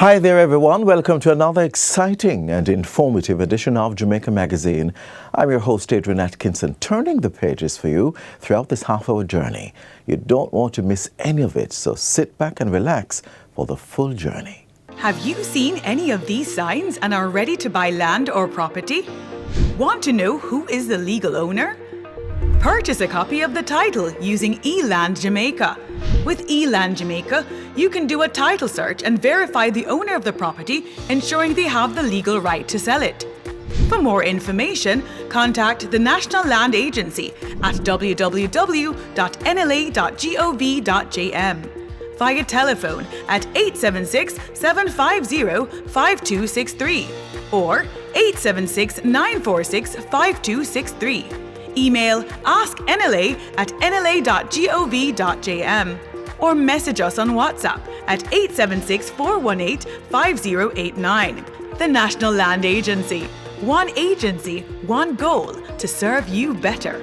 Hi there everyone, welcome to another exciting and informative edition of Jamaica Magazine. I'm your host Adrian Atkinson, turning the pages for you throughout this half-hour journey. You don't want to miss any of it, so sit back and relax for the full journey. Have you seen any of these signs and are ready to buy land or property? Want to know who is the legal owner? Purchase a copy of the title using eLand Jamaica. With eLand Jamaica, you can do a title search and verify the owner of the property, ensuring they have the legal right to sell it. For more information, contact the National Land Agency at www.nla.gov.jm, via telephone at 876-750-5263 or 876-946-5263. Email asknla@nla.gov.jm or message us on WhatsApp at 876-418-5089. The National Land Agency. One agency, one goal to serve you better.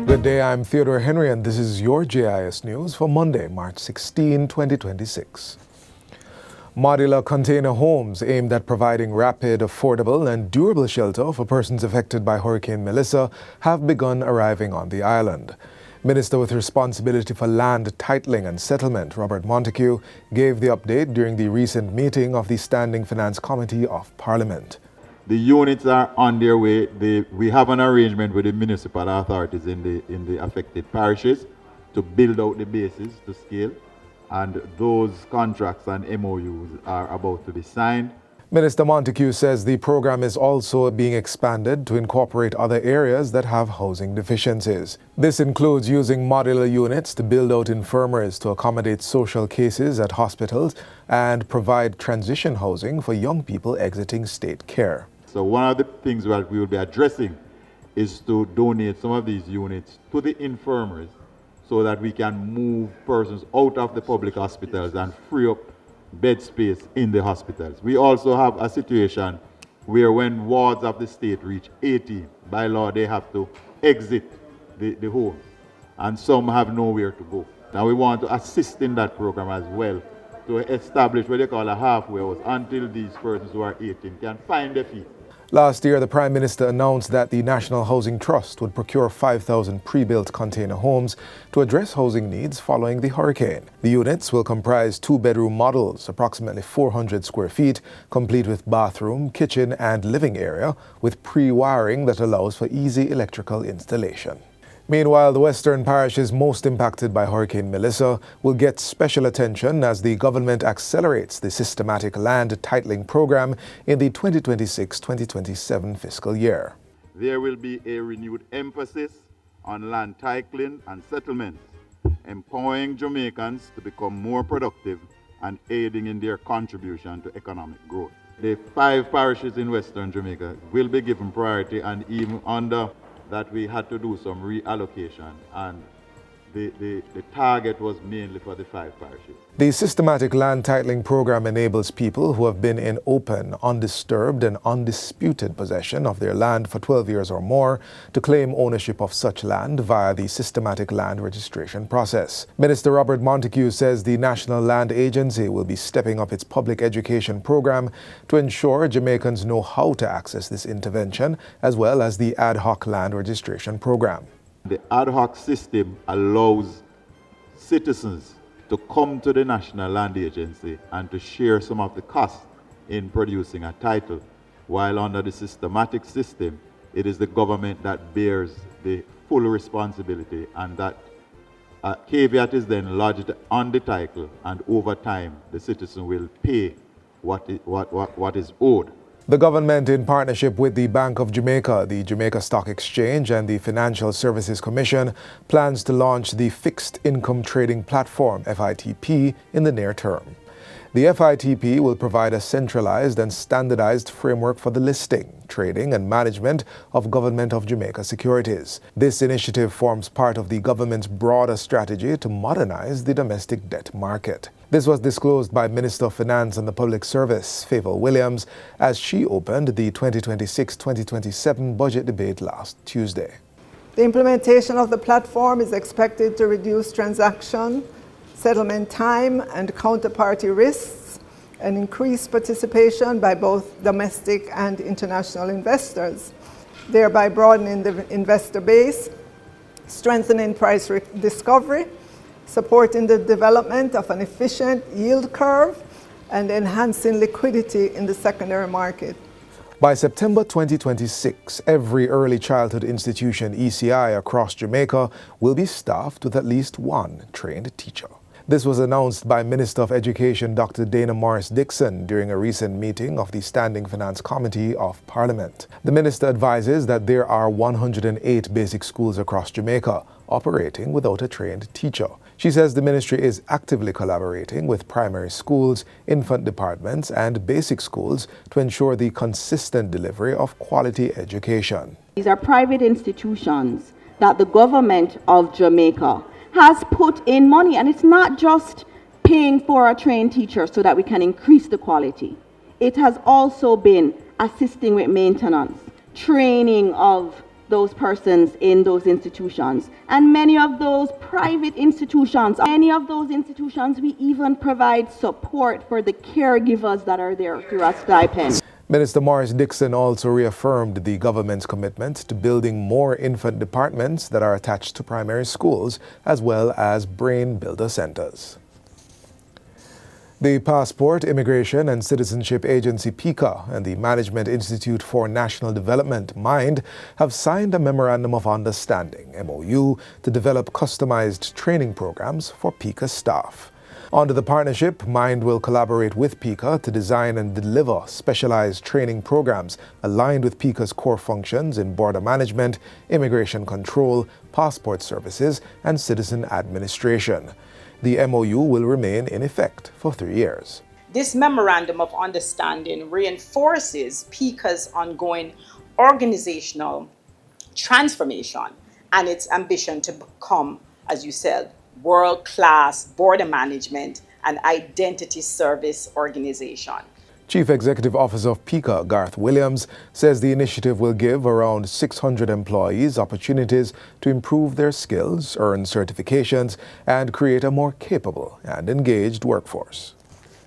Good day, I'm Theodore Henry and this is your JIS News for Monday, March 16, 2026. Modular container homes aimed at providing rapid, affordable and durable shelter for persons affected by Hurricane Melissa have begun arriving on the island. Minister with responsibility for land titling and settlement, Robert Montague, gave the update during the recent meeting of the Standing Finance Committee of Parliament. The units are on their way. We have an arrangement with the municipal authorities in the affected parishes to build out the bases to scale, and those contracts and MOUs are about to be signed. Minister Montague says the program is also being expanded to incorporate other areas that have housing deficiencies. This includes using modular units to build out infirmaries to accommodate social cases at hospitals and provide transition housing for young people exiting state care. So one of the things that we will be addressing is to donate some of these units to the infirmaries so that we can move persons out of the public hospitals and free up bed space in the hospitals. We also have a situation where when wards of the state reach 80, by law they have to exit the homes, and some have nowhere to go. Now we want to assist in that program as well to establish what they call a halfway house until these persons who are 18 can find their feet. Last year, the Prime Minister announced that the National Housing Trust would procure 5,000 pre-built container homes to address housing needs following the hurricane. The units will comprise two-bedroom models, approximately 400 square feet, complete with bathroom, kitchen and living area, with pre-wiring that allows for easy electrical installation. Meanwhile, the western parishes most impacted by Hurricane Melissa will get special attention as the government accelerates the systematic land titling program in the 2026-2027 fiscal year. There will be a renewed emphasis on land titling and settlements, empowering Jamaicans to become more productive and aiding in their contribution to economic growth. The 5 parishes in Western Jamaica will be given priority, and even under that we had to do some reallocation, and the target was mainly for the 5 parishes. The systematic land titling program enables people who have been in open, undisturbed and undisputed possession of their land for 12 years or more to claim ownership of such land via the systematic land registration process. Minister Robert Montague says the National Land Agency will be stepping up its public education program to ensure Jamaicans know how to access this intervention, as well as the ad hoc land registration program. The ad hoc system allows citizens to come to the National Land Agency and to share some of the costs in producing a title, while under the systematic system, it is the government that bears the full responsibility, and that caveat is then lodged on the title, and over time the citizen will pay what is owed. The government, in partnership with the Bank of Jamaica, the Jamaica Stock Exchange and the Financial Services Commission, plans to launch the Fixed Income Trading Platform, FITP, in the near term. The FITP will provide a centralized and standardized framework for the listing, trading, and management of Government of Jamaica securities. This initiative forms part of the government's broader strategy to modernize the domestic debt market. This was disclosed by Minister of Finance and the Public Service, Favour Williams, as she opened the 2026-2027 budget debate last Tuesday. The implementation of the platform is expected to reduce transaction, settlement time, and counterparty risks, and increase participation by both domestic and international investors, thereby broadening the investor base, strengthening price discovery, supporting the development of an efficient yield curve, and enhancing liquidity in the secondary market. By September 2026, every early childhood institution ECI across Jamaica will be staffed with at least one trained teacher. This was announced by Minister of Education Dr. Dana Morris-Dixon during a recent meeting of the Standing Finance Committee of Parliament. The minister advises that there are 108 basic schools across Jamaica operating without a trained teacher. She says the ministry is actively collaborating with primary schools, infant departments, and basic schools to ensure the consistent delivery of quality education. These are private institutions that the government of Jamaica has put in money, and it's not just paying for a trained teacher so that we can increase the quality. It has also been assisting with maintenance, training of those persons in those institutions. And many of those private institutions, we even provide support for the caregivers that are there through a stipend. Minister Morris-Dixon also reaffirmed the government's commitment to building more infant departments that are attached to primary schools, as well as brain builder centers. The Passport, Immigration and Citizenship Agency PICA and the Management Institute for National Development MIND have signed a Memorandum of Understanding, MOU, to develop customized training programs for PICA staff. Under the partnership, MIND will collaborate with PICA to design and deliver specialized training programs aligned with PICA's core functions in border management, immigration control, passport services, and citizen administration. The MOU will remain in effect for 3 years. This Memorandum of Understanding reinforces PICA's ongoing organizational transformation and its ambition to become, as you said, world-class border management and identity service organization. Chief Executive Officer of PICA, Garth Williams, says the initiative will give around 600 employees opportunities to improve their skills, earn certifications, and create a more capable and engaged workforce.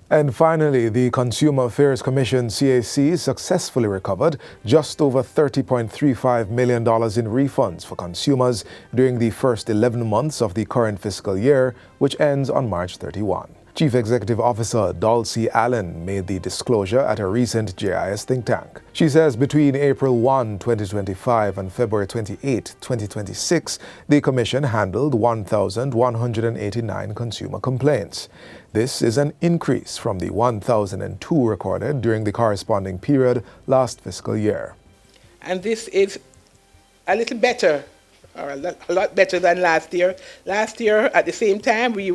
And finally, the Consumer Affairs Commission, CAC, successfully recovered just over $30.35 million in refunds for consumers during the first 11 months of the current fiscal year, which ends on March 31. Chief Executive Officer Dulcie Allen made the disclosure at a recent JIS think tank. She says between April 1, 2025 and February 28, 2026, the Commission handled 1,189 consumer complaints. This is an increase from the 1,002 recorded during the corresponding period last fiscal year. And this is a little better, or a lot better than last year. Last year, at the same time, we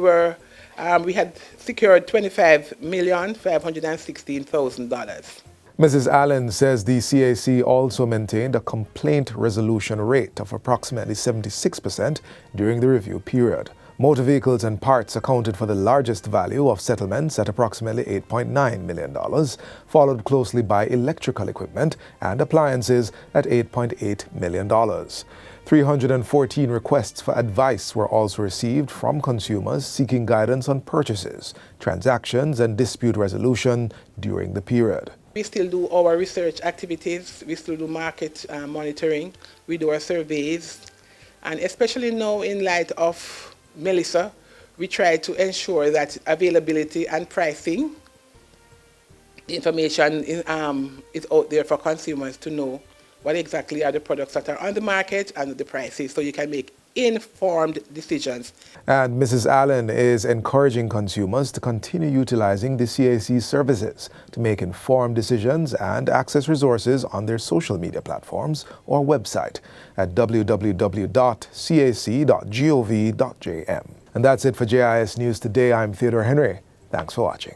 had secured $25,516,000. Mrs. Allen says the CAC also maintained a complaint resolution rate of approximately 76% during the review period. Motor vehicles and parts accounted for the largest value of settlements at approximately $8.9 million, followed closely by electrical equipment and appliances at $8.8 million. 314 requests for advice were also received from consumers seeking guidance on purchases, transactions, and dispute resolution during the period. We still do our research activities, we still do market monitoring, we do our surveys, and especially now in light of Melissa, we try to ensure that availability and pricing information is out there for consumers to know what exactly are the products that are on the market and the prices, so you can make informed decisions. And Mrs. Allen is encouraging consumers to continue utilizing the CAC services to make informed decisions and access resources on their social media platforms or website at www.cac.gov.jm. And that's it for JIS News Today. I'm Theodore Henry. Thanks for watching.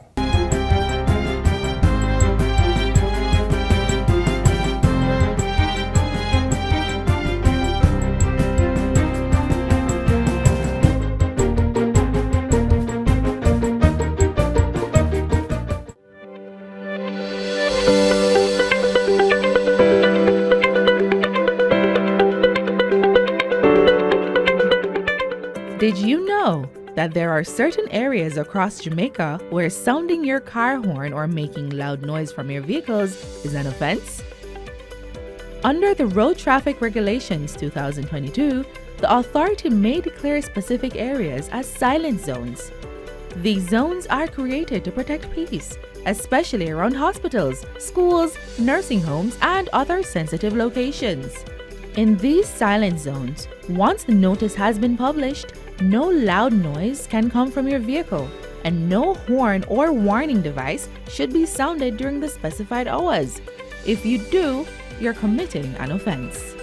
that there are certain areas across Jamaica where sounding your car horn or making loud noise from your vehicles is an offense? Under the Road Traffic Regulations 2022, the authority may declare specific areas as silent zones. These zones are created to protect peace, especially around hospitals, schools, nursing homes, and other sensitive locations. In these silent zones, once the notice has been published, no loud noise can come from your vehicle, and no horn or warning device should be sounded during the specified hours. If you do, you're committing an offense.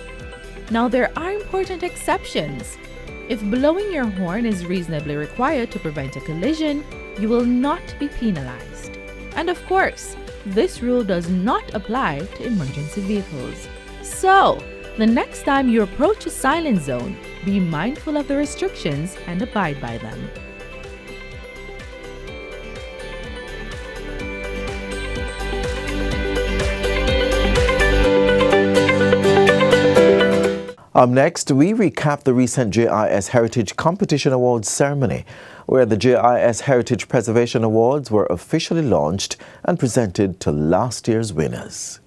Now, there are important exceptions. If blowing your horn is reasonably required to prevent a collision, you will not be penalized. And of course, this rule does not apply to emergency vehicles. So, the next time you approach a silent zone, be mindful of the restrictions and abide by them. Up next, we recap the recent JIS Heritage Competition Awards ceremony, where the JIS Heritage Preservation Awards were officially launched and presented to last year's winners.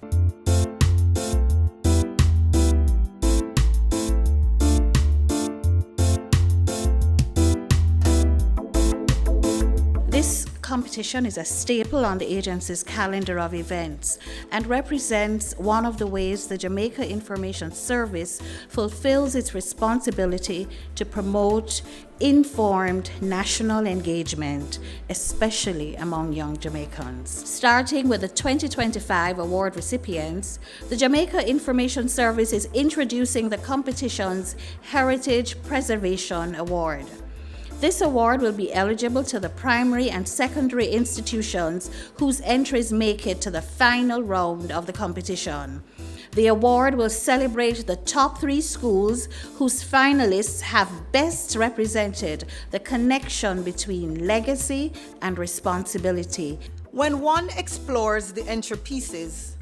This competition is a staple on the agency's calendar of events and represents one of the ways the Jamaica Information Service fulfills its responsibility to promote informed national engagement, especially among young Jamaicans. Starting with the 2025 award recipients, the Jamaica Information Service is introducing the competition's Heritage Preservation Award. This award will be eligible to the primary and secondary institutions whose entries make it to the final round of the competition. The award will celebrate the top 3 schools whose finalists have best represented the connection between legacy and responsibility. When one explores the entry pieces,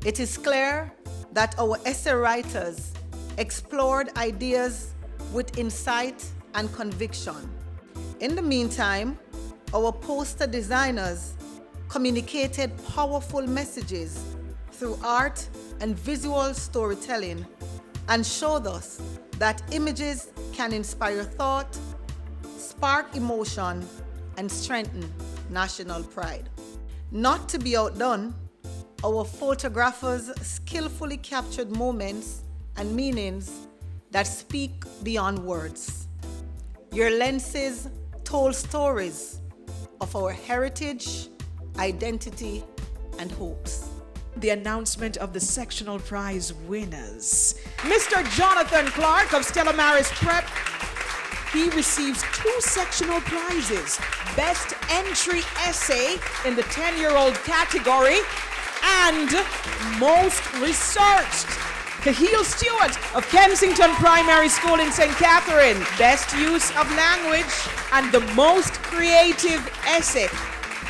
it is clear that our essay writers explored ideas with insight and conviction. In the meantime, our poster designers communicated powerful messages through art and visual storytelling and showed us that images can inspire thought, spark emotion, and strengthen national pride. Not to be outdone, our photographers skillfully captured moments and meanings that speak beyond words. Your lenses told stories of our heritage, identity, and hopes. The announcement of the sectional prize winners. Mr. Jonathan Clark of Stella Maris Prep, he receives 2 sectional prizes. Best Entry Essay in the 10-year-old category and Most Researched. Cahill Stewart of Kensington Primary School in St. Catherine, Best Use of Language and the Most Creative Essay.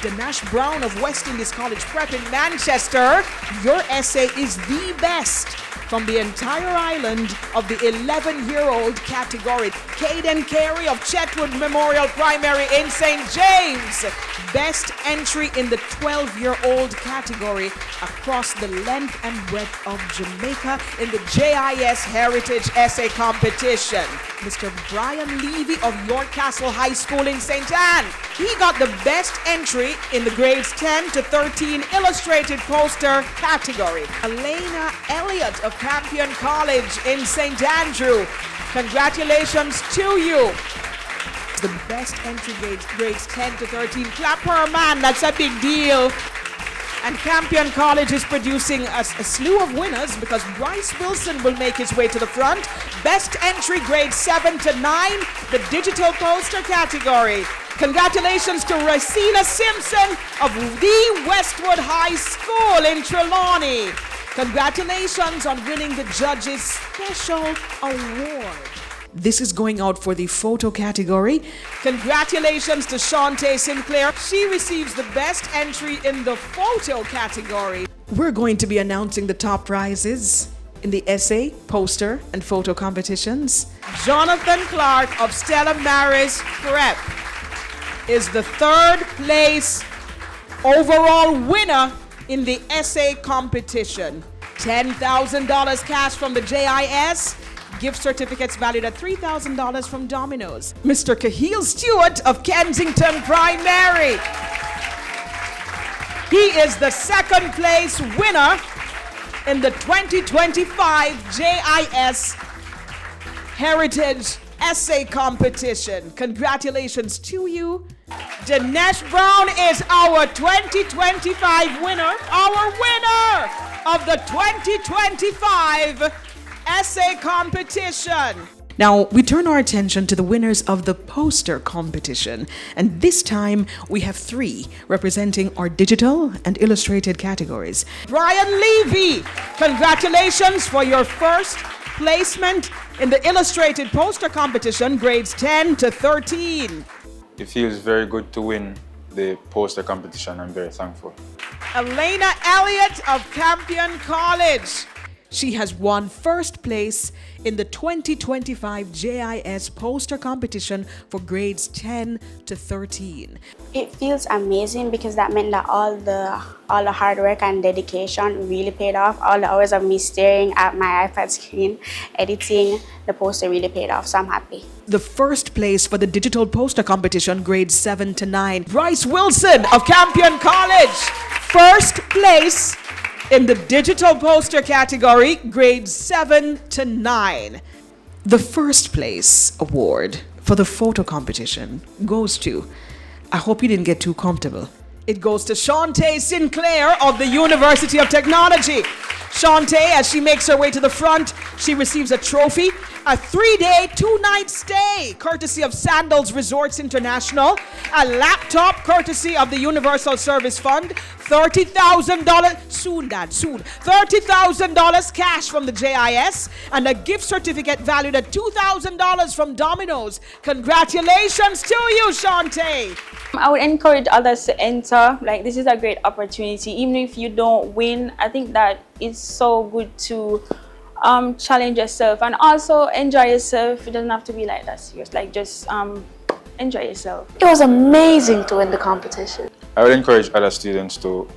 Danash Brown of West Indies College Prep in Manchester, your essay is the best from the entire island of the 11-year-old category. Caden Carey of Chetwood Memorial Primary in St. James, best entry in the 12-year-old category across the length and breadth of Jamaica in the JIS Heritage Essay Competition. Mr. Brian Levy of York Castle High School in St. Anne, he got the best entry in the grades 10 to 13 illustrated poster category. Elena Elliott of Campion College in St. Andrew, congratulations to you. The best entry grades 10 to 13. Clap her, man, that's a big deal. And Campion College is producing a slew of winners because Bryce Wilson will make his way to the front. Best entry grades 7 to 9, the digital poster category. Congratulations to Racina Simpson of the Westwood High School in Trelawney. Congratulations on winning the Judges Special Award. This is going out for the photo category. Congratulations to Shantae Sinclair. She receives the best entry in the photo category. We're going to be announcing the top prizes in the essay, poster, and photo competitions. Jonathan Clark of Stella Maris Prep is the third place overall winner in the essay competition. $10,000 cash from the JIS, gift certificates valued at $3,000 from Domino's. Mr. Cahill Stewart of Kensington Primary. He is the second place winner in the 2025 JIS Heritage Essay Competition. Congratulations to you. Dinesh Brown is our 2025 winner, our winner of the 2025 Essay Competition. Now, we turn our attention to the winners of the poster competition, and this time we have 3 representing our digital and illustrated categories. Brian Levy, congratulations for your first placement in the illustrated poster competition, grades 10 to 13. It feels very good to win the poster competition. I'm very thankful. Elena Elliott of Campion College. She has won first place in the 2025 JIS poster competition for grades 10 to 13. It feels amazing because that meant that all the hard work and dedication really paid off. All the hours of me staring at my iPad screen, editing the poster really paid off, so I'm happy. The first place for the digital poster competition, grades 7 to 9. Bryce Wilson of Campion College. First place in the digital poster category, grades 7 to 9. The first place award for the photo competition goes to, I hope you didn't get too comfortable. It goes to Shantae Sinclair of the University of Technology. Shantae, as she makes her way to the front, she receives a trophy, a 3-day, 2-night stay, courtesy of Sandals Resorts International, a laptop, courtesy of the Universal Service Fund, $30,000, soon, Dad, soon, $30,000 cash from the JIS, and a gift certificate valued at $2,000 from Domino's. Congratulations to you, Shantae. I would encourage others to enter. Like, this is a great opportunity. Even if you don't win, I think that it's so good to challenge yourself and also enjoy yourself. It doesn't have to be like that serious. Like, just enjoy yourself. It was amazing to win the competition. I would encourage other students to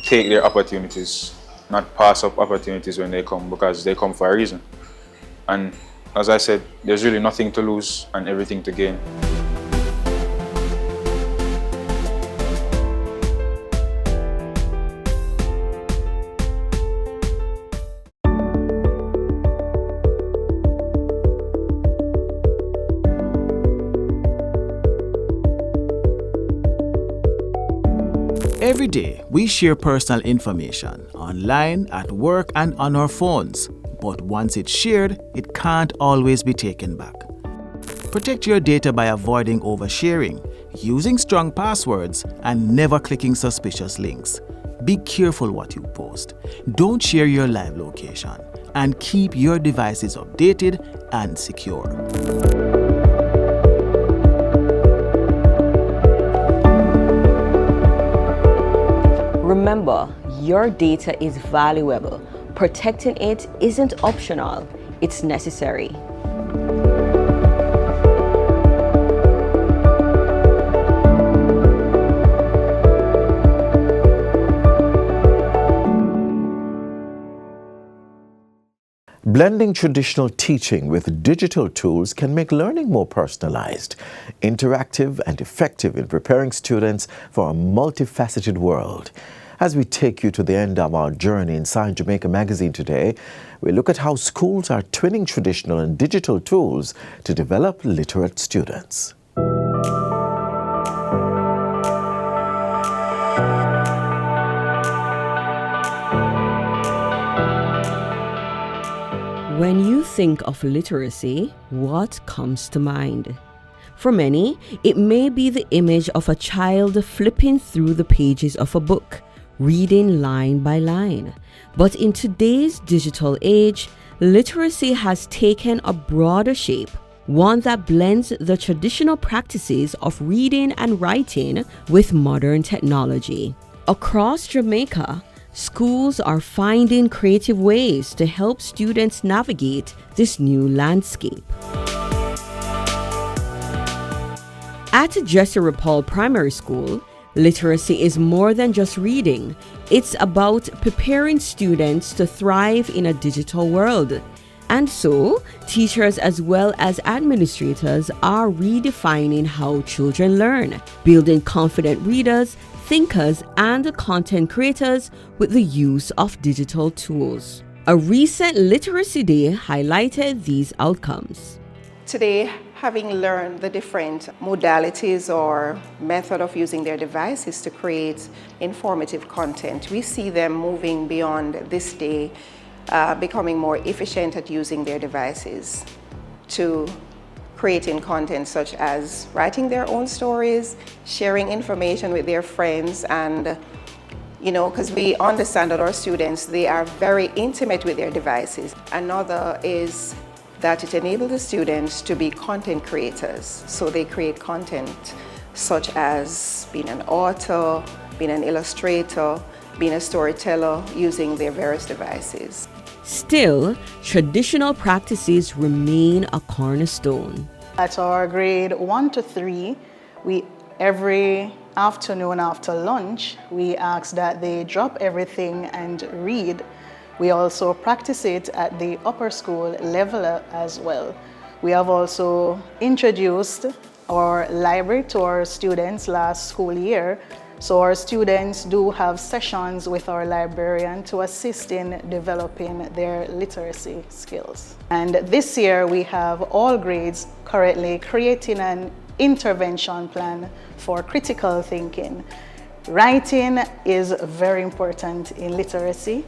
take their opportunities, not pass up opportunities when they come, because they come for a reason. And as I said, there's really nothing to lose and everything to gain. Every day, we share personal information online, at work, and on our phones. But once it's shared, it can't always be taken back. Protect your data by avoiding oversharing, using strong passwords, and never clicking suspicious links. Be careful what you post. Don't share your live location, and keep your devices updated and secure. Remember, your data is valuable. Protecting it isn't optional, it's necessary. Blending traditional teaching with digital tools can make learning more personalized, interactive, and effective in preparing students for a multifaceted world. As we take you to the end of our journey inside Jamaica Magazine today, we look at how schools are twinning traditional and digital tools to develop literate students. When you think of literacy, what comes to mind? For many, it may be the image of a child flipping through the pages of a book, reading line by line. But in today's digital age, literacy has taken a broader shape, one that blends the traditional practices of reading and writing with modern technology. Across Jamaica, schools are finding creative ways to help students navigate this new landscape. At Jesse Paul Primary School, literacy is more than just reading. It's about preparing students to thrive in a digital world. And so, teachers as well as administrators are redefining how children learn, building confident readers, thinkers, and content creators with the use of digital tools. A recent Literacy Day highlighted these outcomes. Today, having learned the different modalities or method of using their devices to create informative content, we see them moving beyond this day, becoming more efficient at using their devices to creating content such as writing their own stories, sharing information with their friends, and because we understand that our students, they are very intimate with their devices. Another is that it enables the students to be content creators. So they create content such as being an author, being an illustrator, being a storyteller using their various devices. Still, traditional practices remain a cornerstone. At our grade 1 to 3, every afternoon after lunch, we ask that they drop everything and read. We also practice it at the upper school level as well. We have also introduced our library to our students last school year. So our students do have sessions with our librarian to assist in developing their literacy skills. And this year we have all grades currently creating an intervention plan for critical thinking. Writing is very important in literacy,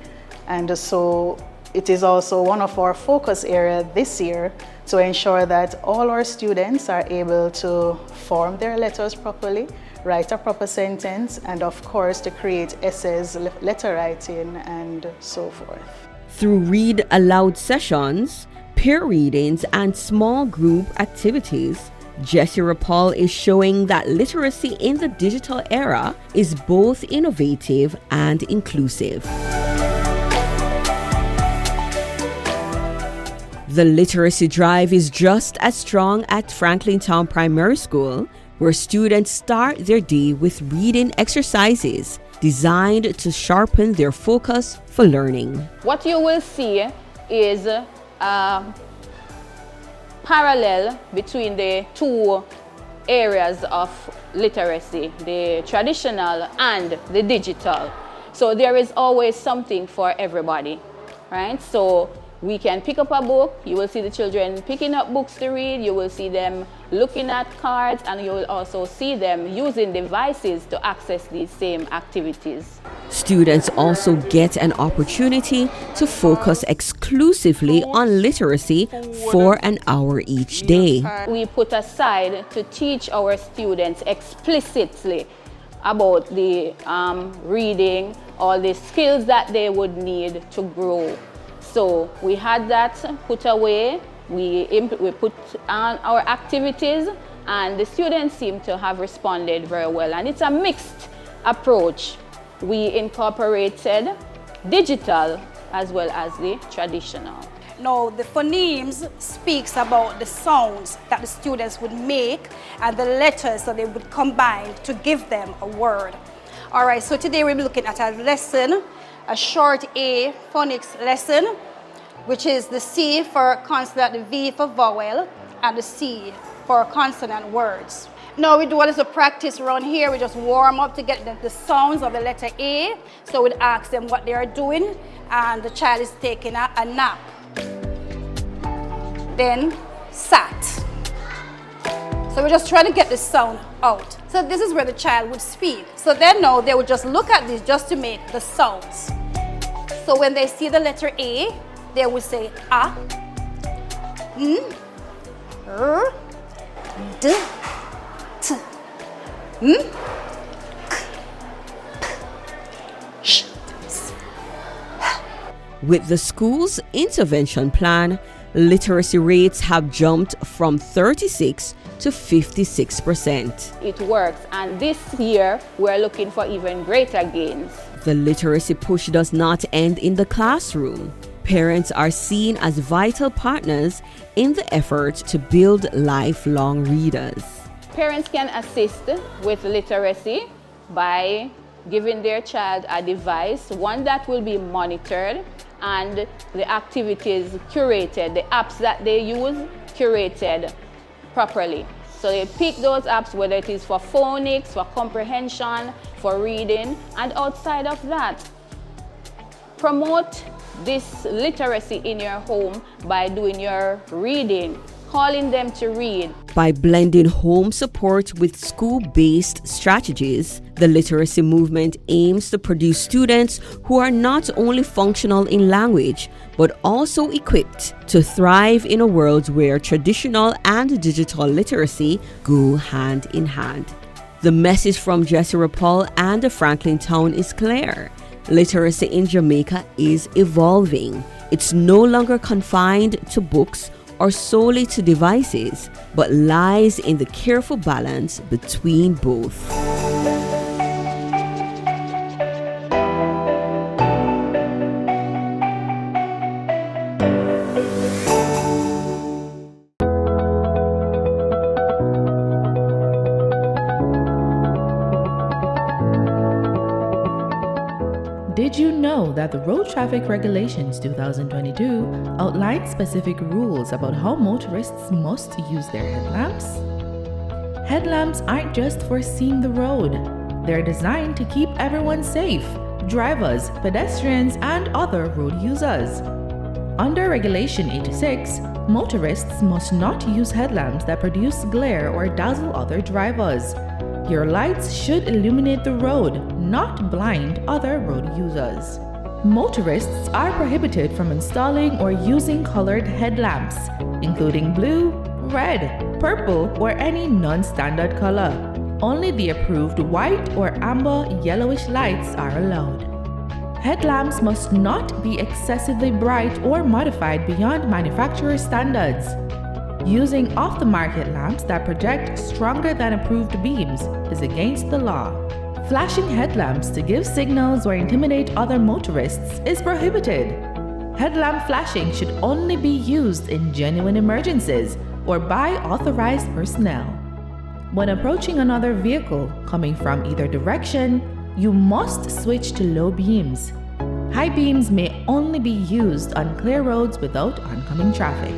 and so it is also one of our focus areas this year to ensure that all our students are able to form their letters properly, write a proper sentence, and of course to create essays, letter writing, and so forth. Through read aloud sessions, peer readings, and small group activities, Jesse Paul is showing that literacy in the digital era is both innovative and inclusive. The literacy drive is just as strong at Franklin Town Primary School, where students start their day with reading exercises designed to sharpen their focus for learning. What you will see is parallel between the two areas of literacy, the traditional and the digital. So there is always something for everybody, right? So we can pick up a book, you will see the children picking up books to read, you will see them looking at cards, and you will also see them using devices to access these same activities. Students also get an opportunity to focus exclusively on literacy for an hour each day. We put aside to teach our students explicitly about the reading, all the skills that they would need to grow. So we had that put away, we put on our activities, and the students seem to have responded very well. And it's a mixed approach. We incorporated digital as well as the traditional. Now, the phonemes speaks about the sounds that the students would make and the letters that they would combine to give them a word. All right, so today we'll be looking at a lesson, a short A phonics lesson, which is the C for consonant, the V for vowel, and the C for consonant words. Now we do a little practice around here. We just warm up to get the sounds of the letter A. So we'd ask them what they are doing, and the child is taking a nap. Then sat. So we're just trying to get the sound out. So this is where the child would speak. So then now they would just look at this just to make the sounds. So when they see the letter A, they would say A, N, R, D, T, M, K, P, Sh. With the school's intervention plan, literacy rates have jumped from 36 to 56%. It works, and this year we're looking for even greater gains. The literacy push does not end in the classroom. Parents are seen as vital partners in the effort to build lifelong readers. Parents can assist with literacy by giving their child a device, one that will be monitored, and the activities curated, the apps that they use curated properly. So they pick those apps, whether it is for phonics, for comprehension, for reading, and outside of that, promote this literacy in your home by doing your reading, calling them to read. By blending home support with school-based strategies, the literacy movement aims to produce students who are not only functional in language, but also equipped to thrive in a world where traditional and digital literacy go hand in hand. The message from Jesse Rapal and Franklin Town is clear. Literacy in Jamaica is evolving. It's no longer confined to books or solely to devices, but lies in the careful balance between both. Did you know that the Road Traffic Regulations 2022 outline specific rules about how motorists must use their headlamps? Headlamps aren't just for seeing the road. They're designed to keep everyone safe, drivers, pedestrians, and other road users. Under Regulation 86, motorists must not use headlamps that produce glare or dazzle other drivers. Your lights should illuminate the road, not blind other road users. Motorists are prohibited from installing or using colored headlamps, including blue, red, purple, or any non-standard color. Only the approved white or amber yellowish lights are allowed. Headlamps must not be excessively bright or modified beyond manufacturer standards. Using off-the-market lamps that project stronger than approved beams is against the law. Flashing headlamps to give signals or intimidate other motorists is prohibited. Headlamp flashing should only be used in genuine emergencies or by authorized personnel. When approaching another vehicle coming from either direction, you must switch to low beams. High beams may only be used on clear roads without oncoming traffic.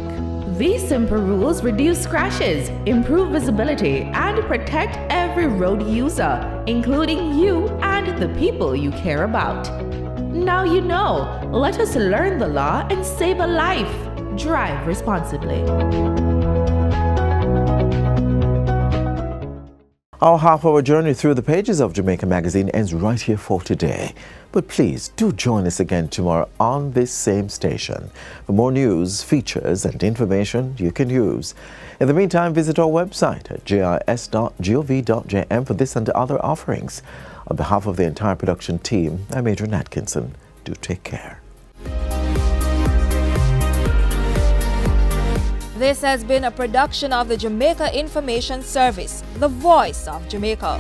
These simple rules reduce crashes, improve visibility, and protect every road user, including you and the people you care about. Now you know. Let us learn the law and save a life. Drive responsibly. Our half-hour journey through the pages of Jamaica Magazine ends right here for today. But please do join us again tomorrow on this same station for more news, features, and information you can use. In the meantime, visit our website at jis.gov.jm for this and other offerings. On behalf of the entire production team, I'm Adrian Atkinson. Do take care. This has been a production of the Jamaica Information Service, the voice of Jamaica.